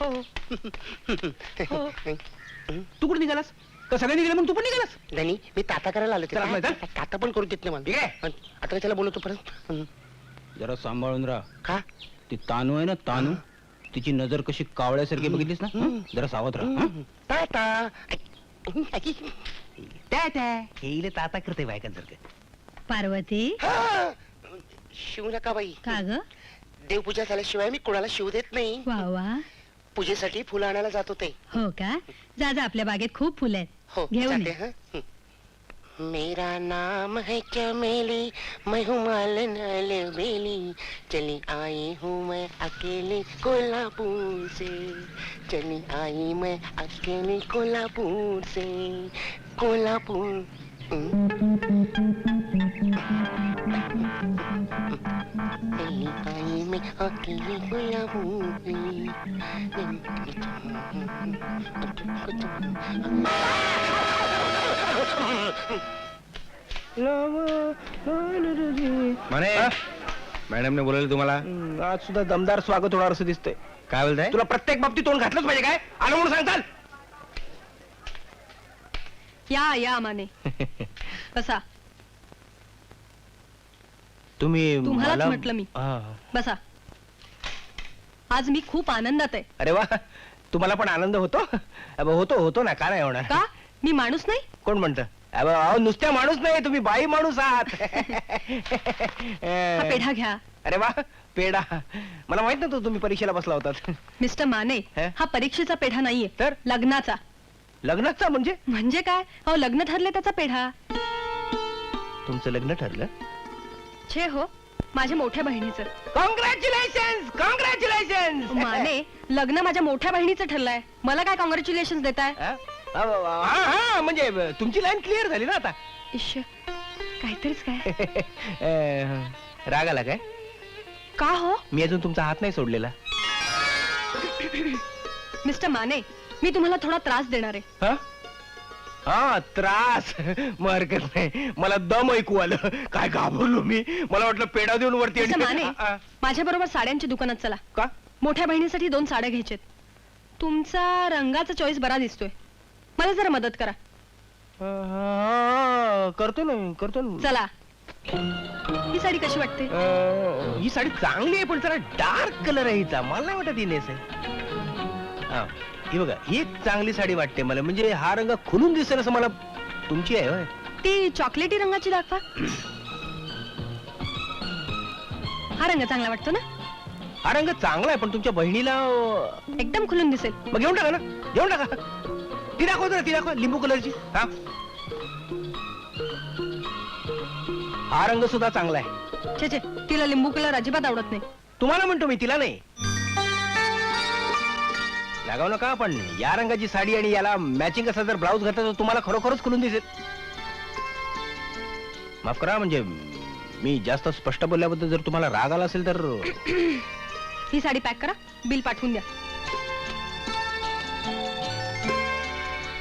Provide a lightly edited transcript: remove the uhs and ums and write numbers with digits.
हो. हो. तू कुठे निघालास? का सगळे निघाले मग तू पण निघालास? नाही मी ताता करायला आलो चला, आपलं ते ताता पण करू देत नाही मला. ठीक आहे. आता त्याला बोलवतो परत. जरा सांभाळून राहा. का? ती तानू आहे ना, तानू, तिची नजर कशी कावळ्यासारखी बघितलीस ना, जरा सावध राहा. ताता हे इले ताता करते बायकांसारखं. पार्वती, शिव नका बाई. का ग? देवपूजा झाल्याशिवाय मी कोणाला शिव देत नाही. वा वा. पूजेसाठी फुलं आणायला जात होते. हो का? जा जा, आपल्या बागेत खूप फुलं आहेत. हो घेऊन जाते. ये. हं. मेरा नाम है चमेली, मैं हूँ मालन अलबेली, चली आई हूँ मैं अकेली कोल्हापुर से, चली आई मैं अकेली कोल्हापुर से, कोल्हापुर. चली आई मैं अकेली कोल्हापुर म्हणे मॅडमने बोलवलं तुम्हाला? आज सुद्धा दमदार स्वागत होणार असं दिसतंय. काय बोलताय? तुला प्रत्येक बाबतीत तोंड घातलंच पाहिजे काय? आलं म्हणून सांगताल? या माने बसा. तुम्ही तुम्हालाच मला- म्हटलं मी. हा. बसा. आज मी खूप आनंदात आहे. अरे वा, तुम्हाला पण आनंद होतो? होतो ना, का नाही होणार? का? मी माणूस नाही? कोण म्हणतं? अहो, नुसत्या माणूस नाही, तुम्ही बाई माणूस आहात. हा पेढा घ्या. अरे वा, पेढा. मला माहित नव्हतं तुम्ही परीक्षेला बसला होतात. मिस्टर माने, हे? हा परीक्षेचा पेढा नाहीये, तर? लग्नाचा. लग्नाचा म्हणजे? म्हणजे काय? अहो, लग्न ठरले त्याचा पेढा. तुमचं लग्न ठरलं? छे हो, माझ्या मोठ्या बहिणीचं. Congratulation, congratulation. माने, लग्न माझ्या मोठ्या बहिणीचं ठरलंय. मला काय कॉंग्रॅच्युलेशन देताय? हा, म्हणजे तुमची लाईन क्लिअर झाली ना आता. इश्श, काहीतरीच काय. राग आला काय? का हो? मी अजून तुमचा हात नाही सोडलेला. मिस्टर माने, मी तुम्हाला थोडा त्रास देणार आहे. हा? हा, त्रास. मग हरकत नाही, मला दम ऐकू आलं. काय घाबरलो मी. मला वाटलं पेढा देऊन वरती. मिस्टर माने, माझ्या बरोबर साड्यांच्या दुकानात चला. का? मोठ्या बहिणीसाठी 2 साड्या घ्यायच्यात. तुमचा रंगाचा चॉईस बरा दिसतोय. मला जरा मदत करा. करतो ना. चला. ही साडी कशी वाटते? ही साडी चांगली आहे, पण जरा डार्क कलर आहे हिचा. मला नाही वाटत ही नेस आहे. हा, ही बघा, ही चांगली साडी वाटते मला. म्हणजे हा रंग खुलून दिसेल असं मला. तुमची आहे होय? ती चॉकलेटी रंगाची दाखवा. हा रंग चांगला वाटतो ना? हा रंग चांगला आहे, पण तुमच्या बहिणीला एकदम खुलून दिसेल. मग घेऊन टाका ना, घेऊन टाका. ती दाखव, लिंबू कलरची. हा रंग सुद्धा चांगला आहे. छे छे, तिला लिंबू कलर अजिबात आवडत नाही. तुम्हाला म्हणतो मी, तिला नाही. लागाव नका, पण या रंगाची साडी आणि याला मॅचिंग असा जर ब्लाऊज घातला तर तुम्हाला खरोखरच खुलून दिसेल. माफ करा, म्हणजे मी जास्त स्पष्ट बोलल्याबद्दल जर तुम्हाला राग आला असेल तर. ही साडी पॅक करा, बिल पाठवून द्या.